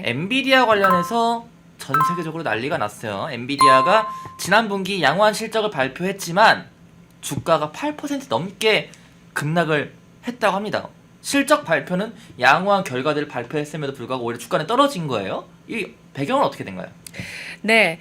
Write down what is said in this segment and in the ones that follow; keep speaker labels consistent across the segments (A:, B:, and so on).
A: 엔비디아 관련해서 전 세계적으로 난리가 났어요. 엔비디아가 지난 분기 양호한 실적을 발표했지만 주가가 8% 넘게 급락을 했다고 합니다. 실적 발표는 양호한 결과들을 발표했음에도 불구하고 오히려 주가는 떨어진 거예요. 이 배경은 어떻게 된가요?
B: 네,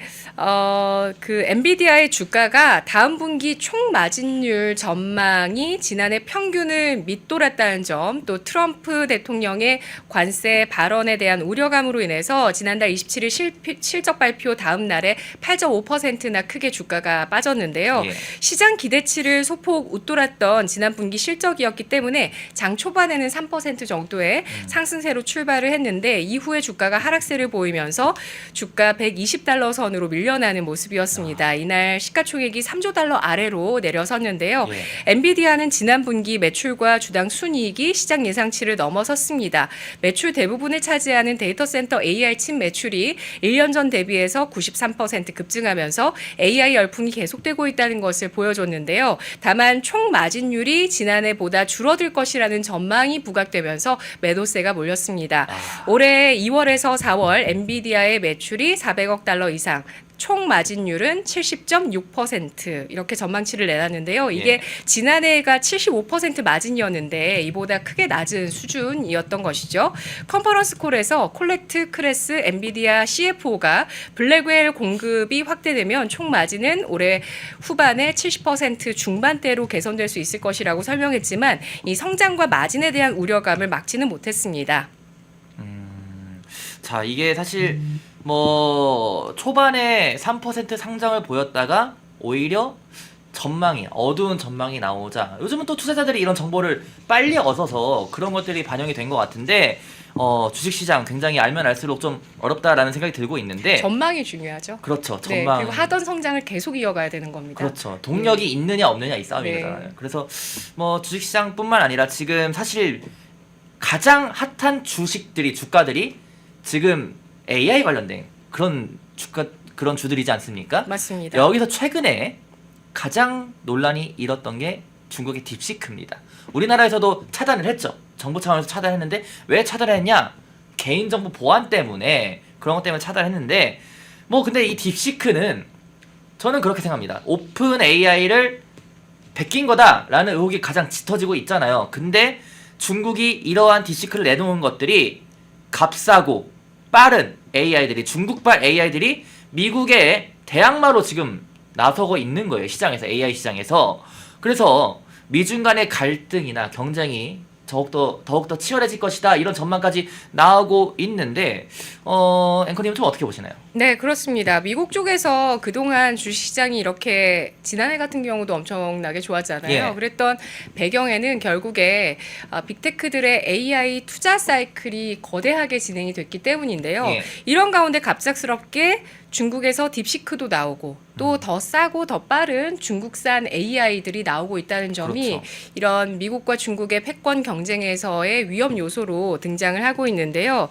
B: 그 엔비디아의 주가가 다음 분기 총 마진율 전망이 지난해 평균을 밑돌았다는 점, 또 트럼프 대통령의 관세 발언에 대한 우려감으로 인해서 지난달 27일 실적 발표 다음 날에 8.5%나 크게 주가가 빠졌는데요.
A: 예.
B: 시장 기대치를 소폭 웃돌았던 지난 분기 실적이었기 때문에 장 초반에는 3% 정도의 상승세로 출발을 했는데 이후에 주가가 하락세를 보이면서 주가 120달러 선으로 밀려나는 모습이었습니다. 이날 시가총액이 3조 달러 아래로 내려섰는데요.
A: 예.
B: 엔비디아는 지난 분기 매출과 주당 순이익이 시장 예상치를 넘어섰습니다. 매출 대부분을 차지하는 데이터 센터 AI 칩 매출이 1년 전 대비해서 93% 급증하면서 AI 열풍이 계속되고 있다는 것을 보여줬는데요. 다만 총 마진율이 지난해보다 줄어들 것이라는 전망이 부각되면서 매도세가 몰렸습니다. 올해 2월에서 4월 엔비디아의 매출이 400억 달러 이상, 총 마진율은 70.6% 이렇게 전망치를 내놨는데요. 이게
A: 예.
B: 지난해가 75% 마진이었는데 이보다 크게 낮은 수준이었던 것이죠. 컨퍼런스 콜에서 콜렉트 크레스 엔비디아 CFO가 블랙웰 공급이 확대되면 총 마진은 올해 후반에 70% 중반대로 개선될 수 있을 것이라고 설명했지만 이 성장과 마진에 대한 우려감을 막지는 못했습니다.
A: 자, 이게 사실 뭐 초반에 3% 상장을 보였다가 오히려 어두운 전망이 나오자 요즘은 또 투자자들이 이런 정보를 빨리 얻어서 그런 것들이 반영이 된 것 같은데 주식시장 굉장히 알면 알수록 좀 어렵다라는 생각이 들고 있는데
B: 전망이 중요하죠.
A: 그렇죠.
B: 네,
A: 전망.
B: 그리고 하던 성장을 계속 이어가야 되는 겁니다.
A: 그렇죠. 동력이 있느냐 없느냐 이 싸움이잖아요.
B: 네.
A: 그래서 뭐 주식시장뿐만 아니라 지금 사실 가장 핫한 주가들이 지금 AI 관련된 그런 주들이지 않습니까?
B: 맞습니다.
A: 여기서 최근에 가장 논란이 일었던 게 중국의 딥시크입니다. 우리나라에서도 차단을 했죠. 정부 차원에서 차단했는데 왜 차단을 했냐? 개인정보 보안 때문에 그런 것 때문에 차단을 했는데 뭐 근데 이 딥시크는 저는 그렇게 생각합니다. 오픈 AI를 베낀 거다라는 의혹이 가장 짙어지고 있잖아요. 근데 중국이 이러한 딥시크를 내놓은 것들이 값싸고 빠른 AI들이 중국발 AI들이 미국의 대항마로 지금 나서고 있는 거예요. 시장에서 AI 시장에서. 그래서 미중 간의 갈등이나 경쟁이 더욱더 치열해질 것이다 이런 전망까지 나오고 있는데 앵커님은 좀 어떻게 보시나요?
B: 네, 그렇습니다. 미국 쪽에서 그동안 주식시장이 이렇게 지난해 같은 경우도 엄청나게 좋았잖아요.
A: 예.
B: 그랬던 배경에는 결국에 빅테크들의 AI 투자 사이클이 거대하게 진행이 됐기 때문인데요.
A: 예.
B: 이런 가운데 갑작스럽게 중국에서 딥시크도 나오고 또 더 싸고 더 빠른 중국산 AI들이 나오고 있다는 점이
A: 그렇죠.
B: 이런 미국과 중국의 패권 경쟁에서의 위험 요소로 등장을 하고 있는데요.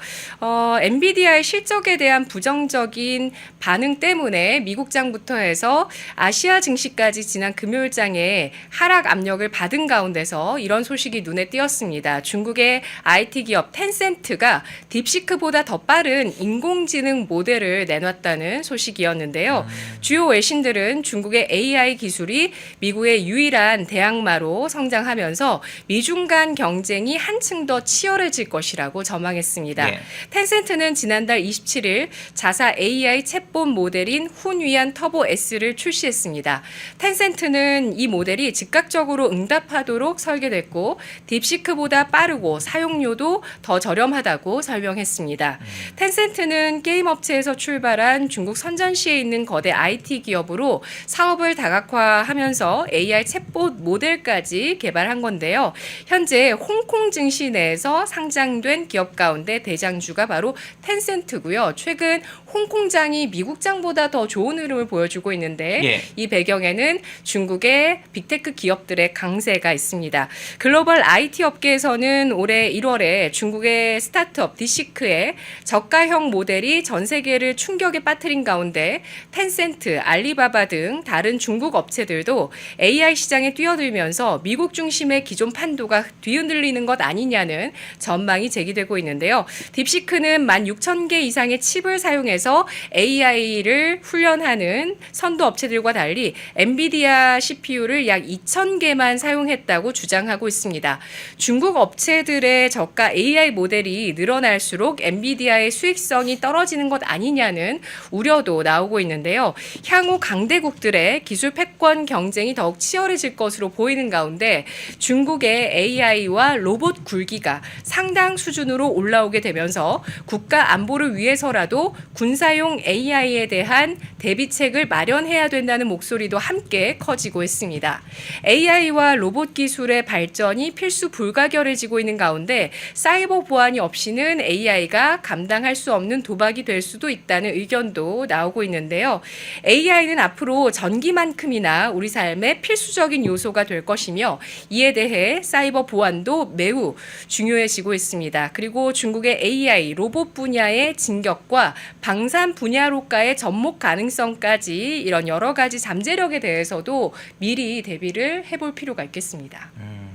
B: 엔비디아의 실적에 대한 부정적인 반응 때문에 미국장부터 해서 아시아 증시까지 지난 금요일장에 하락 압력을 받은 가운데서 이런 소식이 눈에 띄었습니다. 중국의 IT 기업 텐센트가 딥시크보다 더 빠른 인공지능 모델을 내놨다는 소식이었는데요. 주요 외신들은 중국의 AI 기술이 미국의 유일한 대항마로 성장하면서 미중 간 경쟁이 한층 더 치열해질 것이라고 전망했습니다.
A: 예.
B: 텐센트는 지난달 27일 자사 AI 챗봇 모델인 훈위안 터보 S를 출시했습니다. 텐센트는 이 모델이 즉각적으로 응답하도록 설계됐고 딥시크보다 빠르고 사용료도 더 저렴하다고 설명했습니다. 텐센트는 게임 업체에서 출발한 중국 선전시에 있는 거대 IT 기업으로 사업을 다각화하면서 AI 챗봇 모델까지 개발한 건데요. 현재 홍콩 증시 내에서 상장된 기업 가운데 대장주가 바로 텐센트고요. 최근 홍콩장이 미국장보다 더 좋은 흐름을 보여주고 있는데
A: 예.
B: 이 배경에는 중국의 빅테크 기업들의 강세가 있습니다. 글로벌 IT 업계에서는 올해 1월에 중국의 스타트업 딥시크의 저가형 모델이 전 세계를 충격에 빠뜨린 가운데 텐센트, 알리바바 등 다른 중국 업체들도 AI 시장에 뛰어들면서 미국 중심의 기존 판도가 뒤흔들리는 것 아니냐는 전망이 제기되고 있는데요. 딥시크는 16,000개 이상의 칩을 사용해서 AI를 훈련하는 선도 업체들과 달리 엔비디아 CPU를 약 2,000개만 사용했다고 주장하고 있습니다. 중국 업체들의 저가 AI 모델이 늘어날수록 엔비디아의 수익성이 떨어지는 것 아니냐는 우려도 나오고 있는데요. 향후 강대국들의 기술 패권 경쟁이 더욱 치열해질 것으로 보이는 가운데 중국의 AI와 로봇 굴기가 상당 수준으로 올라오게 되면서 국가 안보를 위해서라도 군사용 AI에 대한 대비책을 마련해야 된다는 목소리도 함께 커지고 있습니다. AI와 로봇 기술의 발전이 필수 불가결해지고 있는 가운데 사이버 보안이 없이는 AI가 감당할 수 없는 도박이 될 수도 있다는 의견도 나오고 있는데요. AI는 앞으로 전기만큼이나 우리 삶의 필수적인 요소가 될 것이며 이에 대해 사이버 보안도 매우 중요해지고 있습니다. 그리고 중국의 AI, 로봇 분야의 진격과 방산 분야로까의 접목 가능성까지 이런 여러 가지 잠재력에 대해서도 미리 대비를 해볼 필요가 있겠습니다.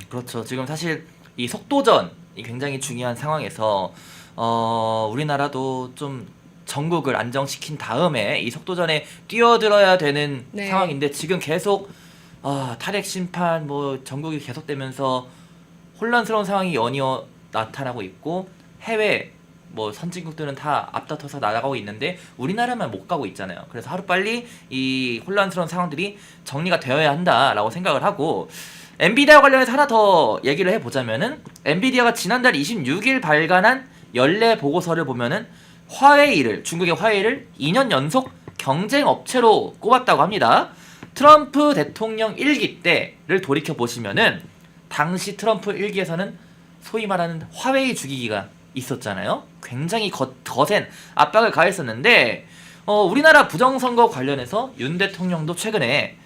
A: 그렇죠. 지금 사실 이 속도전이 굉장히 중요한 상황에서 우리나라도 좀 전국을 안정시킨 다음에 이 속도전에 뛰어들어야 되는
B: 네.
A: 상황인데 지금 계속 탈핵 심판 뭐 전국이 계속되면서 혼란스러운 상황이 연이어 나타나고 있고 해외 뭐 선진국들은 다 앞다퉈서 나아가고 있는데 우리나라만 못 가고 있잖아요. 그래서 하루빨리 이 혼란스러운 상황들이 정리가 되어야 한다라고 생각을 하고 엔비디아 관련해서 하나 더 얘기를 해보자면은 엔비디아가 지난달 26일 발간한 연례 보고서를 보면은 중국의 화웨이를 2년 연속 경쟁 업체로 꼽았다고 합니다. 트럼프 대통령 1기 때를 돌이켜 보시면은 당시 트럼프 1기에서는 소위 말하는 화웨이 죽이기가 있었잖아요. 굉장히 거센 압박을 가했었는데 우리나라 부정선거 관련해서 윤 대통령도 최근에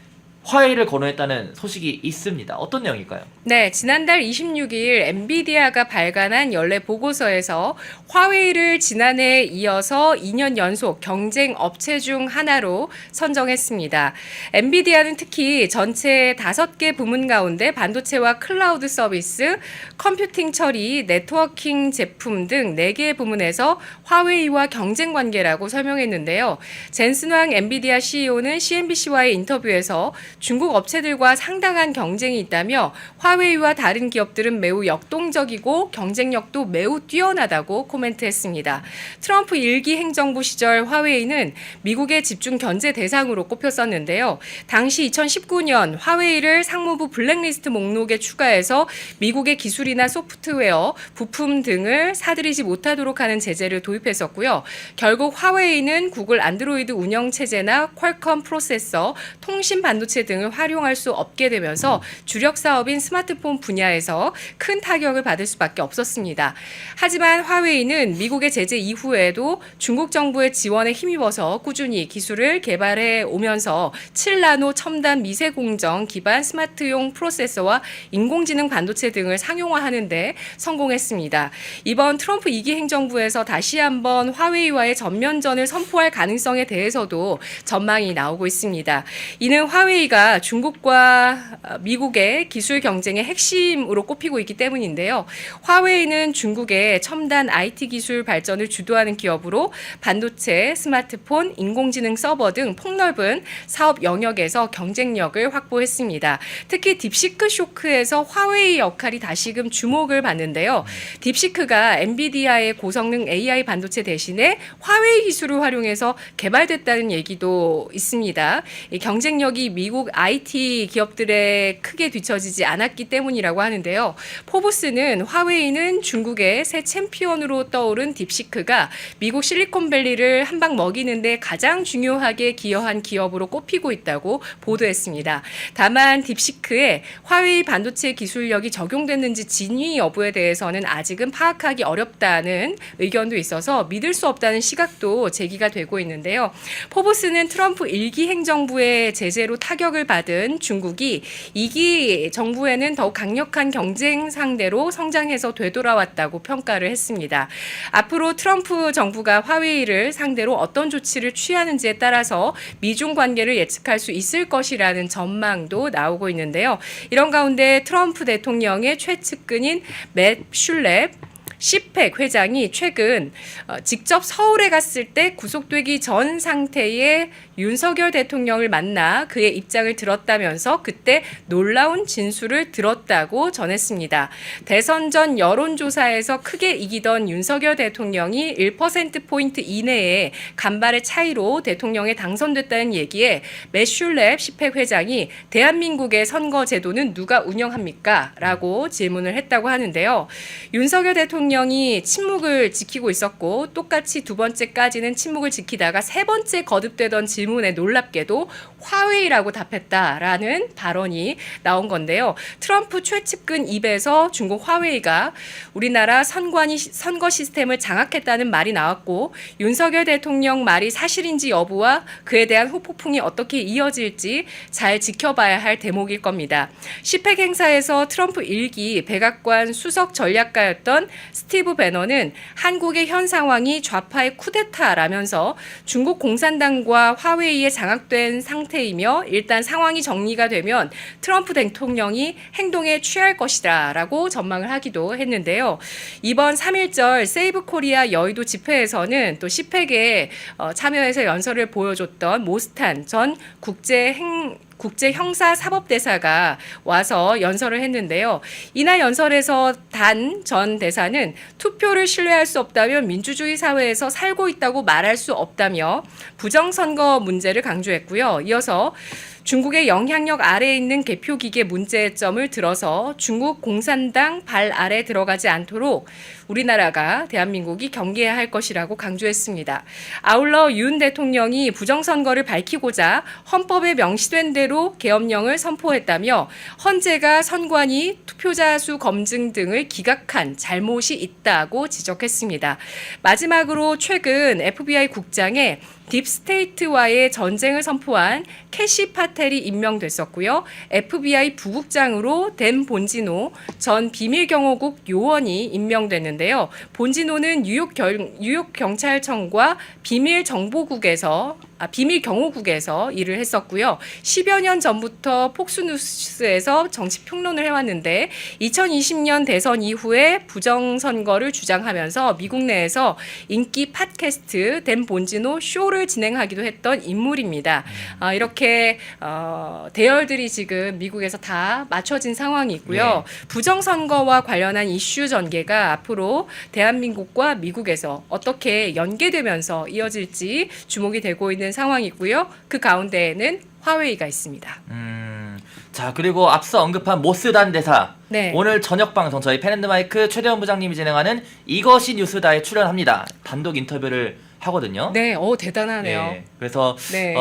A: 화해를 권유했다는 소식이 있습니다. 어떤 내용일까요?
B: 네, 지난달 26일 엔비디아가 발간한 연례 보고서에서 화웨이를 지난해에 이어서 2년 연속 경쟁 업체 중 하나로 선정했습니다. 엔비디아는 특히 전체 5개 부문 가운데 반도체와 클라우드 서비스, 컴퓨팅 처리, 네트워킹 제품 등 4개의 부문에서 화웨이와 경쟁 관계라고 설명했는데요. 젠슨 왕 엔비디아 CEO는 CNBC와의 인터뷰에서 중국 업체들과 상당한 경쟁이 있다며 화웨이와 다른 기업들은 매우 역동적이고 경쟁력도 매우 뛰어나다고 코멘트했습니다. 트럼프 1기 행정부 시절 화웨이는 미국의 집중 견제 대상으로 꼽혔었는데요. 당시 2019년 화웨이를 상무부 블랙리스트 목록에 추가해서 미국의 기술이나 소프트웨어, 부품 등을 사들이지 못하도록 하는 제재를 도입했었고요. 결국 화웨이는 구글 안드로이드 운영체제나 퀄컴 프로세서, 통신 반도체 등을 활용할 수 없게 되면서 주력 사업인 스마트폰 분야에서 큰 타격을 받을 수밖에 없었습니다. 하지만 화웨이는 미국의 제재 이후에도 중국 정부의 지원에 힘입어서 꾸준히 기술을 개발해 오면서 7나노 첨단 미세 공정 기반 스마트용 프로세서와 인공지능 반도체 등을 상용화하는 데 성공했습니다. 이번 트럼프 2기 행정부에서 다시 한번 화웨이와의 전면전을 선포할 가능성에 대해서도 전망이 나오고 있습니다. 이는 화웨이가 중국과 미국의 기술 경쟁의 핵심으로 꼽히고 있기 때문인데요. 화웨이는 중국의 첨단 IT 기술 발전을 주도하는 기업으로 반도체, 스마트폰, 인공지능 서버 등 폭넓은 사업 영역에서 경쟁력을 확보했습니다. 특히 딥시크 쇼크에서 화웨이 역할이 다시금 주목을 받는데요. 딥시크가 엔비디아의 고성능 AI 반도체 대신에 화웨이 기술을 활용해서 개발됐다는 얘기도 있습니다. 이 경쟁력이 미국 IT 기업들에 크게 뒤처지지 않았기 때문이라고 하는데요. 포브스는 화웨이는 중국의 새 챔피언으로 떠오른 딥시크가 미국 실리콘밸리를 한 방 먹이는데 가장 중요하게 기여한 기업으로 꼽히고 있다고 보도했습니다. 다만 딥시크에 화웨이 반도체 기술력이 적용됐는지 진위 여부에 대해서는 아직은 파악하기 어렵다는 의견도 있어서 믿을 수 없다는 시각도 제기가 되고 있는데요. 포브스는 트럼프 1기 행정부의 제재로 타격을 충격을 받은 중국이 2기 정부에는 더욱 강력한 경쟁 상대로 성장해서 되돌아왔다고 평가를 했습니다. 앞으로 트럼프 정부가 화웨이를 상대로 어떤 조치를 취하는지에 따라서 미중 관계를 예측할 수 있을 것이라는 전망도 나오고 있는데요. 이런 가운데 트럼프 대통령의 최측근인 맷 슐렙 시펙 회장이 최근 직접 서울에 갔을 때 구속되기 전 상태의 윤석열 대통령을 만나 그의 입장을 들었다면서 그때 놀라운 진술을 들었다고 전했습니다. 대선 전 여론조사에서 크게 이기던 윤석열 대통령이 1%포인트 이내의 간발의 차이로 대통령에 당선됐다는 얘기에 매슐랩 시펙 회장이 대한민국의 선거 제도는 누가 운영합니까? 라고 질문을 했다고 하는데요. 윤석열 대통령이 침묵을 지키고 있었고 똑같이 두 번째까지는 침묵을 지키다가 세 번째 거듭되던 질문에 놀랍게도 화웨이라고 답했다라는 발언이 나온 건데요. 트럼프 최측근 입에서 중국 화웨이가 우리나라 선거 시스템을 장악했다는 말이 나왔고 윤석열 대통령 말이 사실인지 여부와 그에 대한 후폭풍이 어떻게 이어질지 잘 지켜봐야 할 대목일 겁니다. 시펙 행사에서 트럼프 1기 백악관 수석 전략가였던 스티브 배너는 한국의 현 상황이 좌파의 쿠데타라면서 중국 공산당과 화웨이에 장악된 상태이며 일단 상황이 정리가 되면 트럼프 대통령이 행동에 취할 것이다라고 전망을 하기도 했는데요. 이번 3.1절 세이브 코리아 여의도 집회에서는 또 시펙에 참여해서 연설을 보여줬던 모스탄 전 국제형사사법대사가 와서 연설을 했는데요. 이날 연설에서 단 전 대사는 투표를 신뢰할 수 없다면 민주주의 사회에서 살고 있다고 말할 수 없다며 부정선거 문제를 강조했고요. 이어서 중국의 영향력 아래에 있는 개표기계 문제점을 들어서 중국 공산당 발 아래 들어가지 않도록 우리나라가 대한민국이 경계해야 할 것이라고 강조했습니다. 아울러 윤 대통령이 부정선거를 밝히고자 헌법에 명시된 대로 계엄령을 선포했다며 헌재가 선관위 투표자 수 검증 등을 기각한 잘못이 있다고 지적했습니다. 마지막으로 최근 FBI 국장에 딥스테이트와의 전쟁을 선포한 캐시 파텔이 임명됐었고요. FBI 부국장으로 댄 본지노 전 비밀경호국 요원이 임명됐는데요. 본지노는 뉴욕 경찰청과 비밀경호국에서 일을 했었고요. 10여 년 전부터 폭스뉴스에서 정치평론을 해왔는데 2020년 대선 이후에 부정선거를 주장하면서 미국 내에서 인기 팟캐스트 댄 본지노 쇼를 진행하기도 했던 인물입니다. 이렇게 대열들이 지금 미국에서 다 맞춰진 상황이 있고요.
A: 네.
B: 부정선거와 관련한 이슈 전개가 앞으로 대한민국과 미국에서 어떻게 연계되면서 이어질지 주목이 되고 있는 상황이고요. 그 가운데에는 화웨이가 있습니다.
A: 자, 그리고 앞서 언급한 모스단 대사.
B: 네.
A: 오늘 저녁 방송 저희 펜앤드마이크 최대원 부장님이 진행하는 이것이 뉴스다에 출연합니다. 단독 인터뷰를 하거든요.
B: 네, 대단하네요.
A: 네, 그래서
B: 네.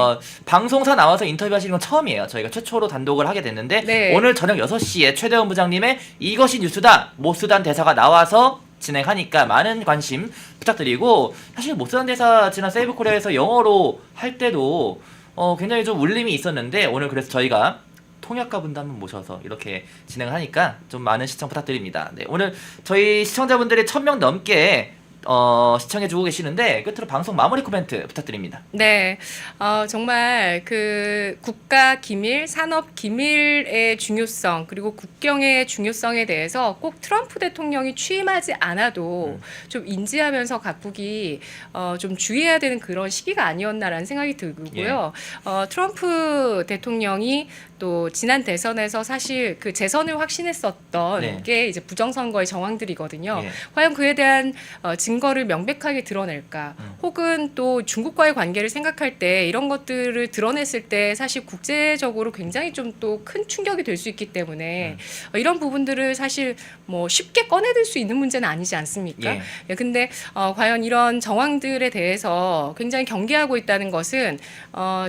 A: 방송사 나와서 인터뷰하시는 건 처음이에요. 저희가 최초로 단독을 하게 됐는데
B: 네.
A: 오늘 저녁 6시에 최대원 부장님의 이것이 뉴스다 모스단 대사가 나와서 진행하니까 많은 관심 부탁드리고, 사실 모스단 대사 지난 세이브 코리아에서 영어로 할 때도 굉장히 좀 울림이 있었는데 오늘 그래서 저희가 통역가 분도 한번 모셔서 이렇게 진행을 하니까 좀 많은 시청 부탁드립니다. 네, 오늘 저희 시청자분들이 1000명 넘게 시청해주고 계시는데 끝으로 방송 마무리 코멘트 부탁드립니다.
B: 네, 정말 그 국가 기밀, 산업 기밀의 중요성 그리고 국경의 중요성에 대해서 꼭 트럼프 대통령이 취임하지 않아도 좀 인지하면서 각국이 좀 주의해야 되는 그런 시기가 아니었나라는 생각이 들고요. 트럼프 대통령이 또 지난 대선에서 사실 그 재선을 확신했었던
A: 네.
B: 게 이제 부정선거의 정황들이거든요.
A: 예.
B: 과연 그에 대한 증거를 명백하게 드러낼까? 혹은 또 중국과의 관계를 생각할 때 이런 것들을 드러냈을 때 사실 국제적으로 굉장히 좀 또 큰 충격이 될 수 있기 때문에 이런 부분들을 사실 뭐 쉽게 꺼내들 수 있는 문제는 아니지 않습니까?
A: 예.
B: 근데 과연 이런 정황들에 대해서 굉장히 경계하고 있다는 것은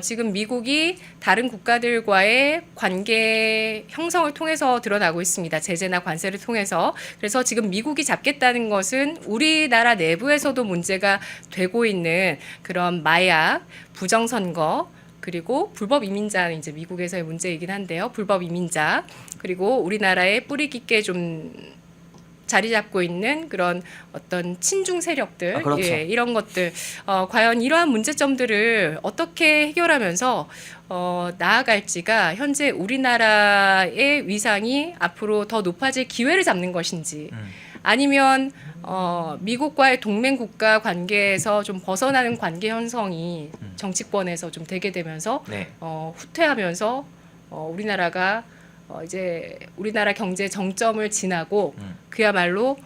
B: 지금 미국이 다른 국가들과의 관계 형성을 통해서 드러나고 있습니다. 제재나 관세를 통해서. 그래서 지금 미국이 잡겠다는 것은 우리나라 내부에서도 문제가 되고 있는 그런 마약, 부정선거, 그리고 불법 이민자는 이제 미국에서의 문제이긴 한데요. 불법 이민자 그리고 우리나라에 뿌리 깊게 좀 자리 잡고 있는 그런 어떤 친중 세력들,
A: 그렇죠.
B: 예, 이런 것들 과연 이러한 문제점들을 어떻게 해결하면서 나아갈지가 현재 우리나라의 위상이 앞으로 더 높아질 기회를 잡는 것인지 아니면 미국과의 동맹 국가 관계에서 좀 벗어나는 관계 형성이 정치권에서 좀 되게 되면서
A: 네.
B: 후퇴하면서 우리나라가 이제 우리나라 경제 정점을 지나고 그야말로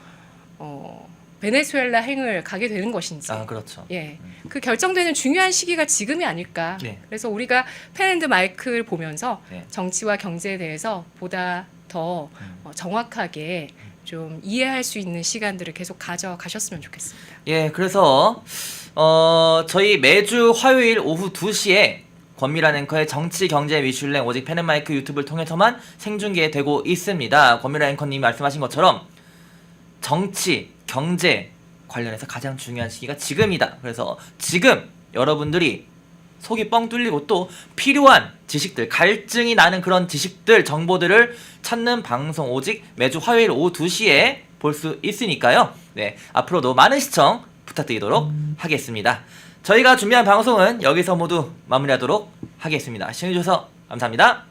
B: 베네수엘라 행을 가게 되는 것인지.
A: 그렇죠.
B: 예, 그 결정되는 중요한 시기가 지금이 아닐까.
A: 네.
B: 그래서 우리가 펜앤드 마이크를 보면서
A: 네.
B: 정치와 경제에 대해서 보다 더 정확하게 좀 이해할 수 있는 시간들을 계속 가져가셨으면 좋겠습니다.
A: 예, 그래서 저희 매주 화요일 오후 2시에 권미란 앵커의 정치, 경제, 미슐랭 오직 펜앤마이크 유튜브를 통해서만 생중계되고 있습니다. 권미란 앵커님이 말씀하신 것처럼 정치, 경제 관련해서 가장 중요한 시기가 지금이다. 그래서 지금 여러분들이 속이 뻥 뚫리고 또 필요한 지식들, 갈증이 나는 그런 지식들, 정보들을 찾는 방송 오직 매주 화요일 오후 2시에 볼 수 있으니까요. 네, 앞으로도 많은 시청 부탁드리도록 하겠습니다. 저희가 준비한 방송은 여기서 모두 마무리하도록 하겠습니다. 시청해주셔서 감사합니다.